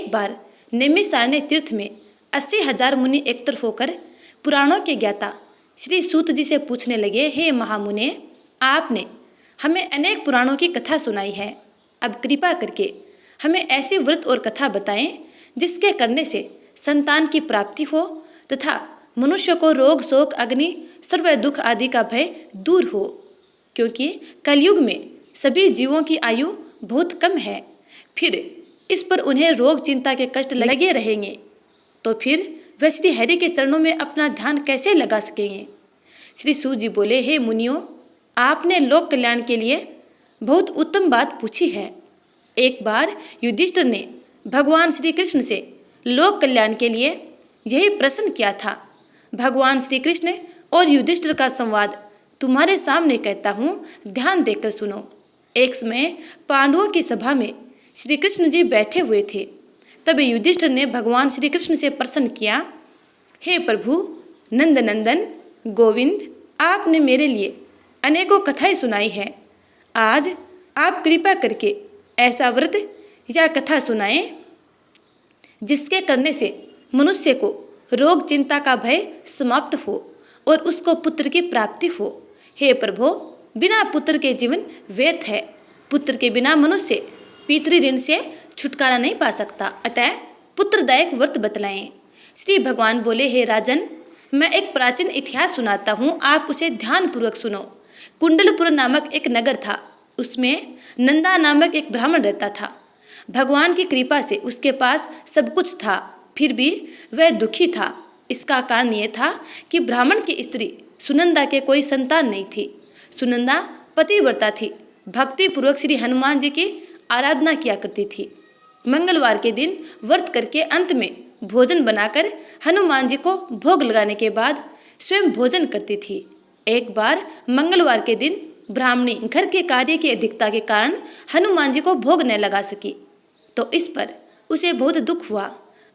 एक बार नैमिषारण्य तीर्थ में 80,000 मुनि एकत्र होकर पुराणों के ज्ञाता श्री सूत जी से पूछने लगे, हे महामुने, आपने हमें अनेक पुराणों की कथा सुनाई है। अब कृपा करके हमें ऐसी व्रत और कथा बताएं जिसके करने से संतान की प्राप्ति हो तथा मनुष्य को रोग शोक अग्नि सर्व दुख आदि का भय दूर हो, क्योंकि कलयुग में सभी जीवों की आयु बहुत कम है। फिर इस पर उन्हें रोग चिंता के कष्ट लगे रहेंगे तो फिर वे श्री हरि के चरणों में अपना ध्यान कैसे लगा सकेंगे। श्री सूत जी बोले, हे मुनियों, आपने लोक कल्याण के लिए बहुत उत्तम बात पूछी है। एक बार युधिष्ठिर ने भगवान श्री कृष्ण से लोक कल्याण के लिए यही प्रश्न किया था। भगवान श्री कृष्ण और युधिष्ठिर का संवाद तुम्हारे सामने कहता हूँ, ध्यान देकर सुनो। एक समय पांडवों की सभा में श्री कृष्ण जी बैठे हुए थे। तब युधिष्ठिर ने भगवान श्री कृष्ण से प्रश्न किया, हे प्रभु नंदनंदन गोविंद, आपने मेरे लिए अनेकों कथाएं सुनाई है। आज आप कृपा करके ऐसा व्रत या कथा सुनाएं जिसके करने से मनुष्य को रोग चिंता का भय समाप्त हो और उसको पुत्र की प्राप्ति हो। हे प्रभु, बिना पुत्र के जीवन व्यर्थ है। पुत्र के बिना मनुष्य पितृ ऋण से छुटकारा नहीं पा सकता, अतः पुत्रदायक व्रत बतलाएं। श्री भगवान बोले, हे राजन, मैं एक प्राचीन इतिहास सुनाता हूँ, आप उसे ध्यानपूर्वक सुनो। कुंडलपुर नामक एक नगर था, उसमें नंदा नामक एक ब्राह्मण रहता था। भगवान की कृपा से उसके पास सब कुछ था, फिर भी वह दुखी था। इसका कारण यह था कि ब्राह्मण की स्त्री सुनंदा के कोई संतान नहीं थी। सुनंदा पतिव्रता थी, भक्तिपूर्वक श्री हनुमान जी की आराधना किया करती थी। मंगलवार के दिन व्रत करके अंत में भोजन बनाकर हनुमान जी को भोग लगाने के बाद स्वयं भोजन करती थी। एक बार मंगलवार के दिन ब्राह्मणी घर के कार्य की अधिकता के कारण हनुमान जी को भोग न लगा सकी, तो इस पर उसे बहुत दुख हुआ।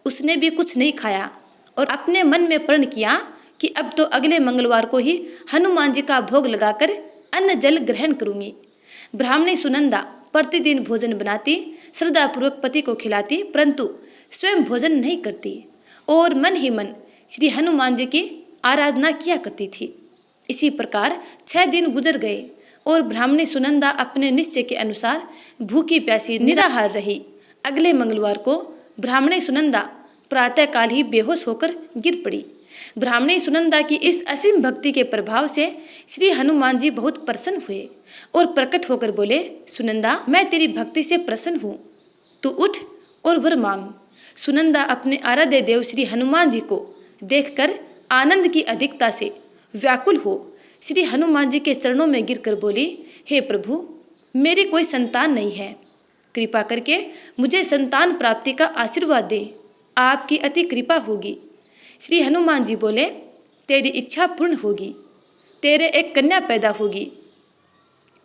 उसने भी कुछ नहीं खाया और अपने मन में प्रण किया कि अब तो अगले मंगलवार को ही हनुमान जी का भोग लगाकर अन्न जल ग्रहण करूंगी। ब्राह्मणी सुनंदा प्रतिदिन भोजन बनाती, श्रद्धापूर्वक पति को खिलाती, परंतु स्वयं भोजन नहीं करती और मन ही मन श्री हनुमान जी की आराधना किया करती थी। इसी प्रकार 6 दिन गुजर गए और ब्राह्मणी सुनंदा अपने निश्चय के अनुसार भूखी प्यासी निराहार रही। अगले मंगलवार को ब्राह्मणी सुनंदा प्रातःकाल ही बेहोश होकर गिर पड़ी। ब्राह्मणी सुनंदा की इस असीम भक्ति के प्रभाव से श्री हनुमान जी बहुत प्रसन्न हुए और प्रकट होकर बोले, सुनंदा, मैं तेरी भक्ति से प्रसन्न हूँ, तू उठ और वर मांग। सुनंदा अपने आराध्य देव श्री हनुमान जी को देखकर आनंद की अधिकता से व्याकुल हो श्री हनुमान जी के चरणों में गिरकर बोली, हे प्रभु, मेरी कोई संतान नहीं है, कृपा करके मुझे संतान प्राप्ति का आशीर्वाद दें, आपकी अति कृपा होगी। श्री हनुमान जी बोले, तेरी इच्छा पूर्ण होगी, तेरे एक कन्या पैदा होगी,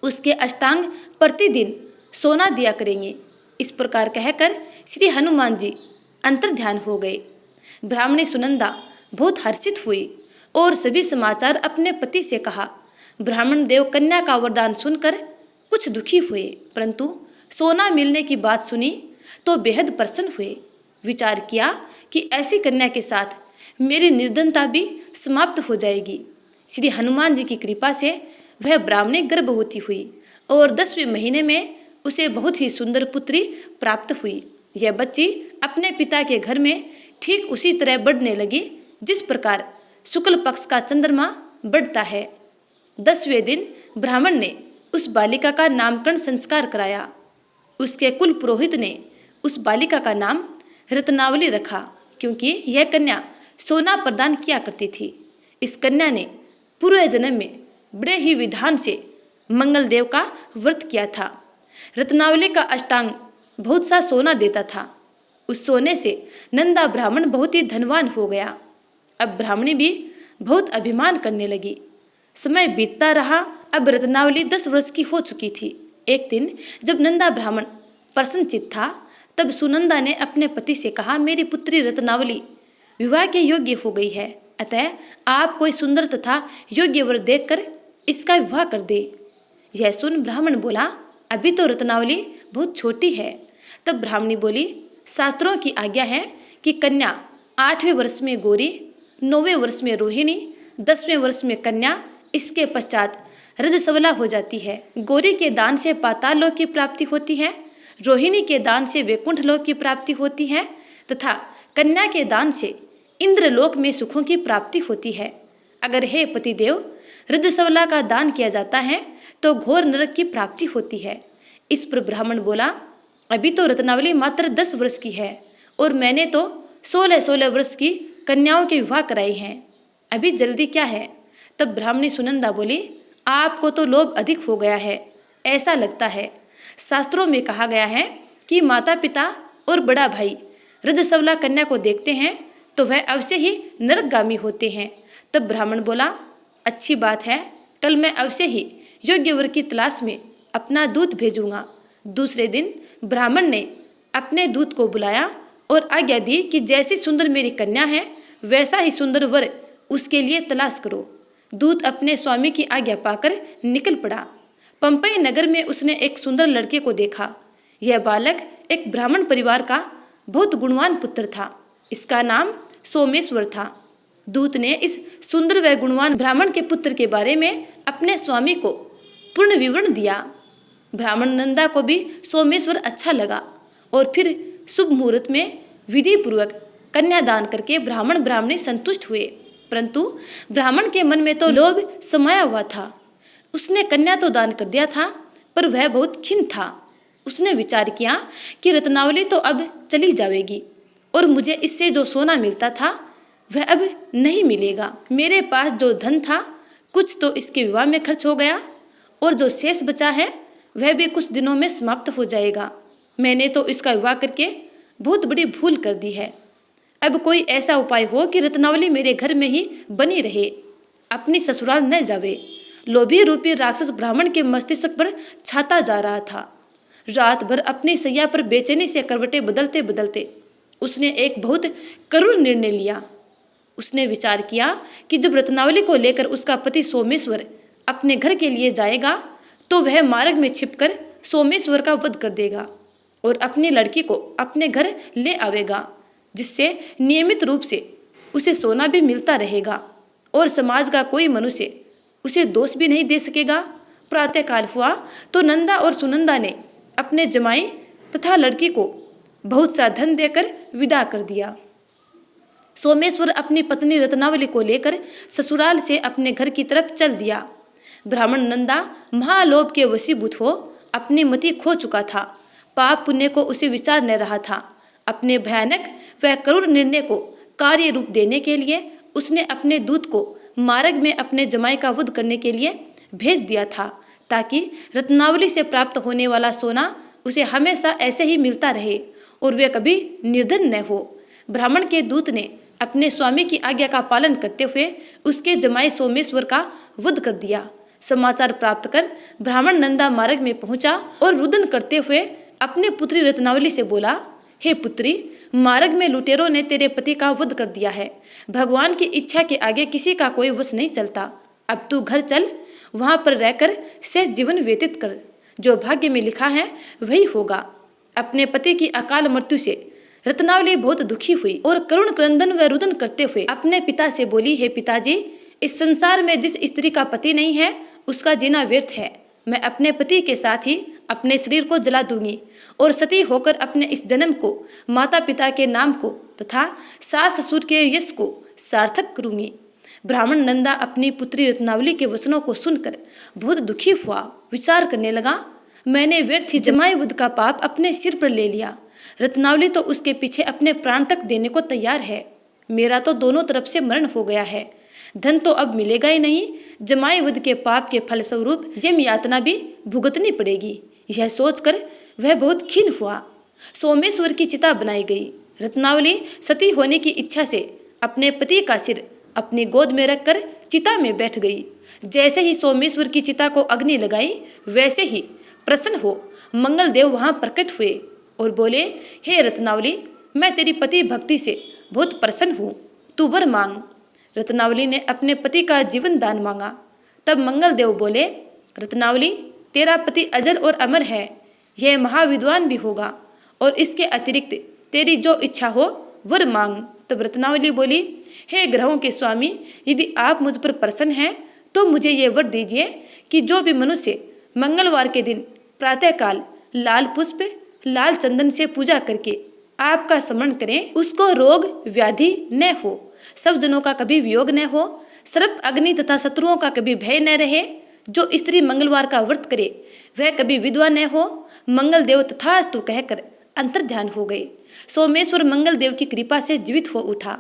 उसके अष्टांग प्रतिदिन सोना दिया करेंगे। इस प्रकार कहकर श्री हनुमान जी अंतर्ध्यान हो गए। ब्राह्मणी सुनंदा बहुत हर्षित हुई और सभी समाचार अपने पति से कहा। ब्राह्मण देव कन्या का वरदान सुनकर कुछ दुखी हुए, परंतु सोना मिलने की बात सुनी तो बेहद प्रसन्न हुए। विचार किया कि ऐसी कन्या के साथ मेरी निर्धनता भी समाप्त हो जाएगी। श्री हनुमान जी की कृपा से वह ब्राह्मणी गर्भवती हुई और 10वें महीने में उसे बहुत ही सुंदर पुत्री प्राप्त हुई। यह बच्ची अपने पिता के घर में ठीक उसी तरह बढ़ने लगी जिस प्रकार शुक्ल पक्ष का चंद्रमा बढ़ता है। 10वें दिन ब्राह्मण ने उस बालिका का नामकरण संस्कार कराया। उसके कुल पुरोहित ने उस बालिका का नाम रत्नावली रखा, क्योंकि यह कन्या सोना प्रदान किया करती थी। इस कन्या ने पूर्व जन्म में बड़े ही विधान से मंगल देव का व्रत किया था। रत्नावली का अष्टांग बहुत सा सोना देता था। उस सोने से नंदा ब्राह्मण बहुत ही धनवान हो गया। अब ब्राह्मणी भी बहुत अभिमान करने लगी। समय बीतता रहा। अब रत्नावली 10 वर्ष की हो चुकी थी। एक दिन जब नंदा ब्राह्मण प्रसन्नचित्त था, तब सुनंदा ने अपने पति से कहा, मेरी पुत्री रत्नावली विवाह के योग्य हो गई है, अतः आप कोई सुंदर तथा योग्य वर देखकर इसका विवाह कर दे। यह सुन ब्राह्मण बोला, अभी तो रत्नावली बहुत छोटी है। तब ब्राह्मणी बोली, शास्त्रों की आज्ञा है कि कन्या 8वें वर्ष में गौरी, 9वें वर्ष में रोहिणी, 10वें वर्ष में कन्या, इसके पश्चात रजस्वला हो जाती है। गौरी के दान से पाताल लोक की प्राप्ति होती है, रोहिणी के दान से वैकुंठ लोक की प्राप्ति होती है तथा कन्या के दान से इंद्रलोक में सुखों की प्राप्ति होती है। अगर हे पतिदेव रजस्वला का दान किया जाता है तो घोर नरक की प्राप्ति होती है। इस पर ब्राह्मण बोला, अभी तो रत्नावली मात्र 10 वर्ष की है और मैंने तो 16-16 वर्ष की कन्याओं के विवाह कराई हैं, अभी जल्दी क्या है। तब ब्राह्मणी सुनंदा बोली, आपको तो लोभ अधिक हो गया है, ऐसा लगता है। शास्त्रों में कहा गया है कि माता पिता और बड़ा भाई रजस्वला कन्या को देखते हैं तो वह अवश्य ही नरकगामी होते हैं। तब ब्राह्मण बोला, अच्छी बात है, कल मैं अवश्य ही योग्य वर की तलाश में अपना दूत भेजूंगा। दूसरे दिन ब्राह्मण ने अपने दूत को बुलाया और आज्ञा दी कि जैसी सुंदर मेरी कन्या है वैसा ही सुंदर वर उसके लिए तलाश करो। दूत अपने स्वामी की आज्ञा पाकर निकल पड़ा। पंपई नगर में उसने एक सुंदर लड़के को देखा। यह बालक एक ब्राह्मण परिवार का बहुत गुणवान पुत्र था। इसका नाम सोमेश्वर था। दूत ने इस सुंदर व गुणवान ब्राह्मण के पुत्र के बारे में अपने स्वामी को पूर्ण विवरण दिया। ब्राह्मण नंदा को भी सोमेश्वर अच्छा लगा और फिर शुभ मुहूर्त में विधि पूर्वक कन्यादान करके ब्राह्मण ब्राह्मणी संतुष्ट हुए। परंतु ब्राह्मण के मन में तो लोभ समाया हुआ था। उसने कन्या तो दान कर दिया था पर वह बहुत खिन्न था। उसने विचार किया कि रत्नावली तो अब चली जाएगी और मुझे इससे जो सोना मिलता था वह अब नहीं मिलेगा। मेरे पास जो धन था कुछ तो इसके विवाह में खर्च हो गया और जो शेष बचा है वह भी कुछ दिनों में समाप्त हो जाएगा। मैंने तो इसका विवाह करके बहुत बड़ी भूल कर दी है। अब कोई ऐसा उपाय हो कि रत्नावली मेरे घर में ही बनी रहे, अपनी ससुराल न जावे। लोभी रूपी राक्षस ब्राह्मण के मस्तिष्क पर छाता जा रहा था। रात भर अपनी सैया पर बेचैनी से करवटें बदलते बदलते उसने एक बहुत करुण निर्णय लिया। उसने विचार किया कि जब रत्नावली को लेकर उसका पति सोमेश्वर अपने घर के लिए जाएगा तो वह मार्ग में छिपकर सोमेश्वर का वध कर देगा और अपनी लड़की को अपने घर ले आवेगा, जिससे नियमित रूप से उसे सोना भी मिलता रहेगा और समाज का कोई मनुष्य उसे दोष भी नहीं दे सकेगा। प्रातःकाल हुआ तो नंदा और सुनंदा ने अपने जमाई तथा लड़की को बहुत सा धन देकर विदा कर दिया। सोमेश्वर अपनी पत्नी रत्नावली को लेकर ससुराल से अपने घर की तरफ चल दिया। ब्राह्मण नंदा महालोभ के वशीभूत हो अपनी मति खो चुका था। पाप पुण्य को उसे विचार न रहा था। अपने भयानक व करुण निर्णय को कार्य रूप देने के लिए उसने अपने दूत को मार्ग में अपने जमाई का वध करने के लिए भेज दिया था, ताकि रत्नावली से प्राप्त होने वाला सोना उसे हमेशा ऐसे ही मिलता रहे और वे कभी निर्धन न हो। ब्राह्मण के दूत ने अपने स्वामी की आज्ञा का पालन करते हुए उसके जमाई सोमेश्वर का वध कर दिया। समाचार प्राप्त कर ब्राह्मण नंदा मार्ग में पहुंचा और रुदन करते हुए अपने पुत्री रत्नावली से बोला, हे पुत्री, मार्ग में लुटेरों ने तेरे पति का वध कर दिया है। भगवान की इच्छा के आगे किसी का कोई वश नहीं चलता। अब तू घर चल, वहां पर रहकर शेष जीवन व्यतीत कर। जो भाग्य में लिखा है वही होगा। अपने पति की अकाल मृत्यु से रत्नावली बहुत दुखी हुई और करुण क्रंदन व रुदन करते हुए अपने पिता से बोली, हे पिताजी, इस संसार में जिस स्त्री का पति नहीं है उसका जीना व्यर्थ है। मैं अपने पति के साथ ही अपने शरीर को जला दूंगी और सती होकर अपने इस जन्म को, माता पिता के नाम को तथा सास ससुर के यश को सार्थक करूंगी। ब्राह्मण नंदा अपनी पुत्री रत्नावली के वचनों को सुनकर बहुत दुखी हुआ। विचार करने लगा, मैंने व्यर्थ ही जमाई वध का पाप अपने सिर पर ले लिया। रत्नावली तो उसके पीछे अपने प्राण तक देने को तैयार है। मेरा तो दोनों तरफ से मरण हो गया है। धन तो अब मिलेगा ही नहीं। जमाई वध के पाप के फलस्वरूप यम यातना भी भुगतनी पड़ेगी। यह सोचकर वह बहुत खिन्न हुआ। सोमेश्वर की चिता बनाई गई। रत्नावली सती होने की इच्छा से अपने पति का सिर अपनी गोद में रखकर चिता में बैठ गई। जैसे ही सोमेश्वर की चिता को अग्नि लगाई, वैसे ही प्रसन्न हो मंगल देव वहां प्रकट हुए और बोले, हे रत्नावली, मैं तेरी पति भक्ति से बहुत प्रसन्न हूँ, तू वर मांग। रत्नावली ने अपने पति का जीवन दान मांगा। तब मंगल देव बोले, रत्नावली, तेरा पति अजर और अमर है, यह महाविद्वान भी होगा और इसके अतिरिक्त तेरी जो इच्छा हो वर मांग। तब रत्नावली बोली, हे ग्रहों के स्वामी, यदि आप मुझ पर प्रसन्न हैं तो मुझे ये वर दीजिए कि जो भी मनुष्य मंगलवार के दिन प्रातःकाल लाल पुष्प लाल चंदन से पूजा करके आपका स्मरण करें, उसको रोग व्याधि न हो, सब जनों का कभी वियोग न हो, सर्प अग्नि तथा शत्रुओं का कभी भय न रहे। जो स्त्री मंगलवार का व्रत करे वह कभी विधवा न हो। मंगल देव तथास्तु कहकर अंतर्ध्यान हो गए। सोमेश्वर मंगल देव की कृपा से जीवित हो उठा।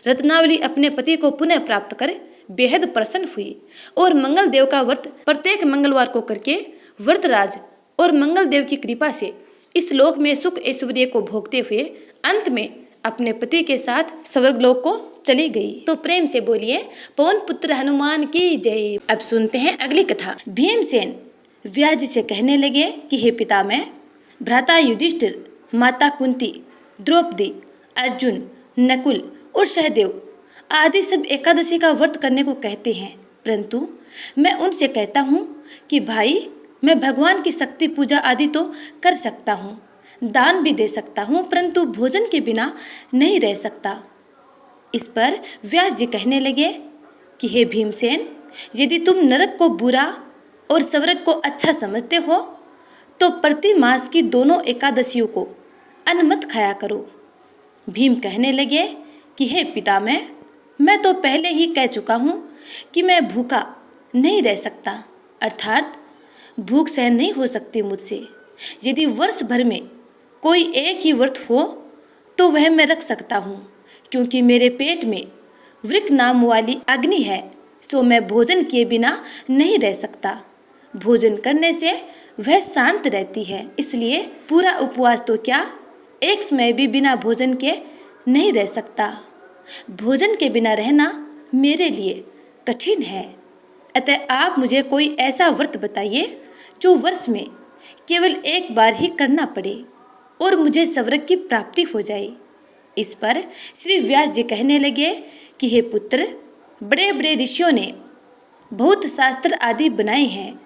रत्नावली अपने पति को पुनः प्राप्त कर बेहद प्रसन्न हुई और मंगल देव का व्रत प्रत्येक मंगलवार को करके व्रतराज और मंगल देव की कृपा से इस लोक में सुख ऐश्वर्य को भोगते हुए अंत में अपने पति के साथ स्वर्गलोक को चली गई। तो प्रेम से बोलिए पवन पुत्र हनुमान की जय। अब सुनते हैं अगली कथा। भीमसेन व्यास जी से कहने लगे कि हे पितामह, भ्राता युधिष्ठिर, माता कुंती, द्रौपदी, अर्जुन, नकुल और सहदेव आदि सब एकादशी का व्रत करने को कहते हैं, परंतु मैं उनसे कहता हूँ कि भाई, मैं भगवान की शक्ति पूजा आदि तो कर सकता हूँ, दान भी दे सकता हूँ, परंतु भोजन के बिना नहीं रह सकता। इस पर व्यास जी कहने लगे कि हे भीमसेन, यदि तुम नरक को बुरा और स्वर्ग को अच्छा समझते हो तो प्रति मास की दोनों एकादशियों को अन्न मत खाया करो। भीम कहने लगे कि हे पितामह, मैं तो पहले ही कह चुका हूँ कि मैं भूखा नहीं रह सकता, अर्थात भूख सहन नहीं हो सकती मुझसे। यदि वर्ष भर में कोई एक ही व्रत हो तो वह मैं रख सकता हूँ, क्योंकि मेरे पेट में वृक नाम वाली अग्नि है, सो मैं भोजन किए बिना नहीं रह सकता। भोजन करने से वह शांत रहती है, इसलिए पूरा उपवास तो क्या, एक समय भी बिना भोजन के नहीं रह सकता। भोजन के बिना रहना मेरे लिए कठिन है, अतः आप मुझे कोई ऐसा व्रत बताइए जो वर्ष में केवल एक बार ही करना पड़े और मुझे स्वर्ग की प्राप्ति हो जाए। इस पर श्री व्यास जी कहने लगे कि हे पुत्र, बड़े बड़े ऋषियों ने बहुत शास्त्र आदि बनाए हैं,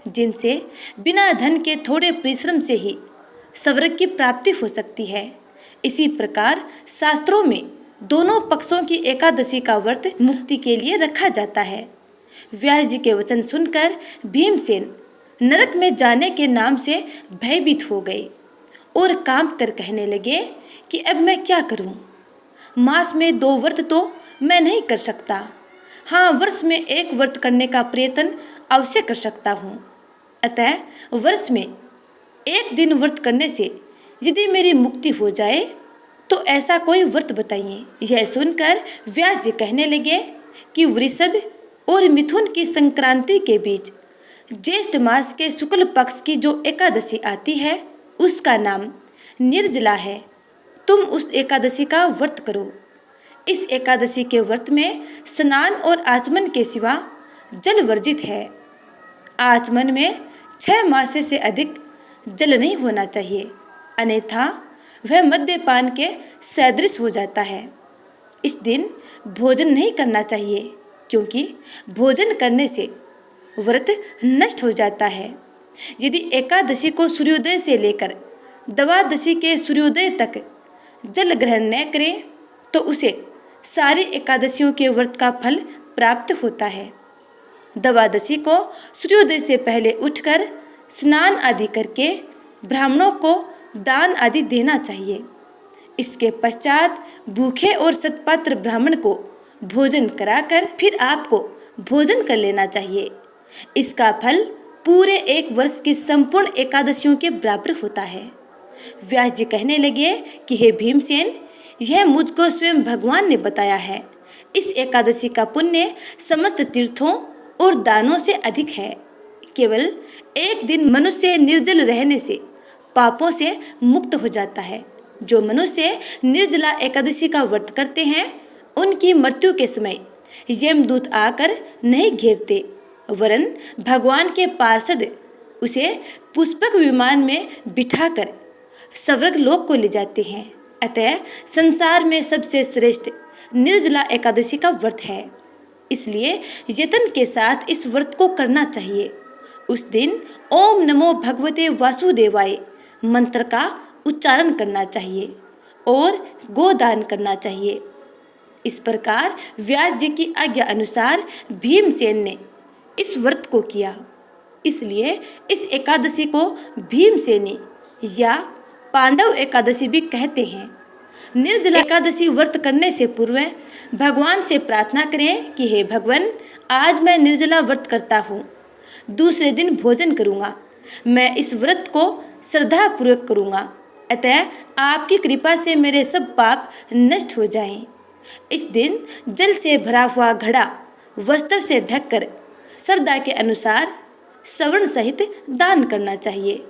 जिनसे बिना धन के थोड़े परिश्रम से ही स्वर्ग की प्राप्ति हो सकती है। इसी प्रकार शास्त्रों में दोनों पक्षों की एकादशी का व्रत मुक्ति के लिए रखा जाता है। व्यास जी के वचन सुनकर भीमसेन नरक में जाने के नाम से भयभीत हो गए और कांप कर कहने लगे कि अब मैं क्या करूं? मास में 2 व्रत तो मैं नहीं कर सकता, हाँ वर्ष में 1 व्रत करने का प्रयत्न अवश्य कर सकता हूँ। अतः वर्ष में 1 दिन व्रत करने से यदि मेरी मुक्ति हो जाए तो ऐसा कोई व्रत बताइए। यह सुनकर व्यास जी कहने लगे कि वृषभ और मिथुन की संक्रांति के बीच ज्येष्ठ मास के शुक्ल पक्ष की जो एकादशी आती है उसका नाम निर्जला है। तुम उस एकादशी का व्रत करो। इस एकादशी के व्रत में स्नान और आचमन के सिवा जल वर्जित है। आचमन में 6 मासे से अधिक जल नहीं होना चाहिए, अन्यथा वह मद्यपान के सदृश हो जाता है। इस दिन भोजन नहीं करना चाहिए, क्योंकि भोजन करने से व्रत नष्ट हो जाता है। यदि एकादशी को सूर्योदय से लेकर द्वादशी के सूर्योदय तक जल ग्रहण न करें तो उसे सारी एकादशियों के व्रत का फल प्राप्त होता है। द्वादशी को सूर्योदय से पहले उठकर स्नान आदि करके ब्राह्मणों को दान आदि देना चाहिए। इसके पश्चात भूखे और सत्पात्र ब्राह्मण को भोजन कराकर फिर आपको भोजन कर लेना चाहिए। इसका फल पूरे 1 वर्ष की संपूर्ण एकादशियों के बराबर होता है। व्यास जी कहने लगे कि हे भीमसेन, यह मुझको स्वयं भगवान ने बताया है। इस एकादशी का पुण्य समस्त तीर्थों और दानों से अधिक है। केवल 1 दिन मनुष्य निर्जल रहने से पापों से मुक्त हो जाता है। जो मनुष्य निर्जला एकादशी का व्रत करते हैं उनकी मृत्यु के समय यमदूत आकर नहीं घेरते, वरन भगवान के पार्षद उसे पुष्पक विमान में बिठाकर स्वर्ग लोक को ले जाते हैं। अतः संसार में सबसे श्रेष्ठ निर्जला एकादशी का व्रत है, इसलिए यत्न के साथ इस व्रत को करना चाहिए। उस दिन ओम नमो भगवते वासुदेवाय मंत्र का उच्चारण करना चाहिए और गोदान करना चाहिए। इस प्रकार व्यास जी की आज्ञा अनुसार भीमसेन ने इस व्रत को किया। इसलिए इस एकादशी को भीमसेनी या पांडव एकादशी भी कहते हैं। निर्जला एकादशी व्रत करने से पूर्व भगवान से प्रार्थना करें कि हे भगवान, आज मैं निर्जला व्रत करता हूँ, दूसरे दिन भोजन करूँगा, मैं इस व्रत को श्रद्धापूर्वक करूँगा, अतः आपकी कृपा से मेरे सब पाप नष्ट हो जाएं। इस दिन जल से भरा हुआ घड़ा वस्त्र से ढककर श्रद्धा के अनुसार सवर्ण सहित दान करना चाहिए।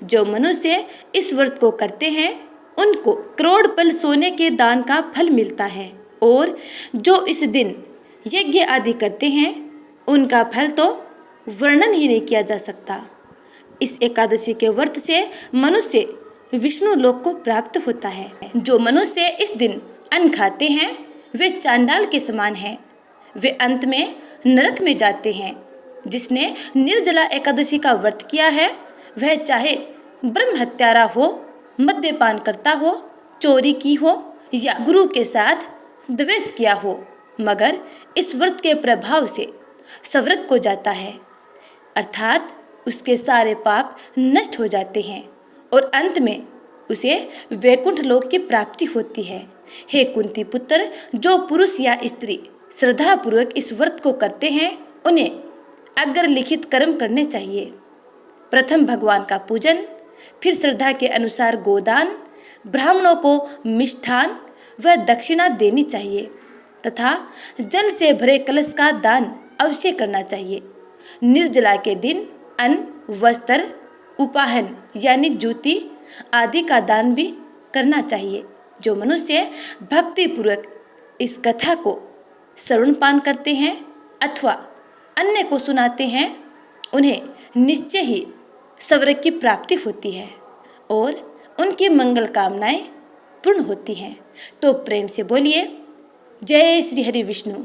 जो मनुष्य इस व्रत को करते हैं उनको करोड़ पल सोने के दान का फल मिलता है, और जो इस दिन यज्ञ आदि करते हैं उनका फल तो वर्णन ही नहीं किया जा सकता। इस एकादशी के व्रत से मनुष्य विष्णु लोक को प्राप्त होता है। जो मनुष्य इस दिन अन्न खाते हैं वे चांडाल के समान हैं, वे अंत में नरक में जाते हैं। जिसने निर्जला एकादशी का व्रत किया है वह चाहे ब्रह्म हत्यारा हो, मद्यपान करता हो, चोरी की हो या गुरु के साथ द्वेष किया हो, मगर इस व्रत के प्रभाव से स्वर्ग को जाता है, अर्थात उसके सारे पाप नष्ट हो जाते हैं और अंत में उसे वैकुंठ लोक की प्राप्ति होती है। हे कुंती पुत्र, जो पुरुष या स्त्री श्रद्धापूर्वक इस व्रत को करते हैं उन्हें अग्र लिखित कर्म करने चाहिए। प्रथम भगवान का पूजन, फिर श्रद्धा के अनुसार गोदान, ब्राह्मणों को मिष्ठान व दक्षिणा देनी चाहिए तथा जल से भरे कलश का दान अवश्य करना चाहिए। निर्जला के दिन अन्न, वस्त्र, उपाहन यानी जूती आदि का दान भी करना चाहिए। जो मनुष्य भक्तिपूर्वक इस कथा को श्रवणपान करते हैं अथवा अन्य को सुनाते हैं उन्हें निश्चय ही स्वर्ग की प्राप्ति होती है और उनकी मंगल कामनाएं पूर्ण होती हैं। तो प्रेम से बोलिए जय श्री हरि विष्णु।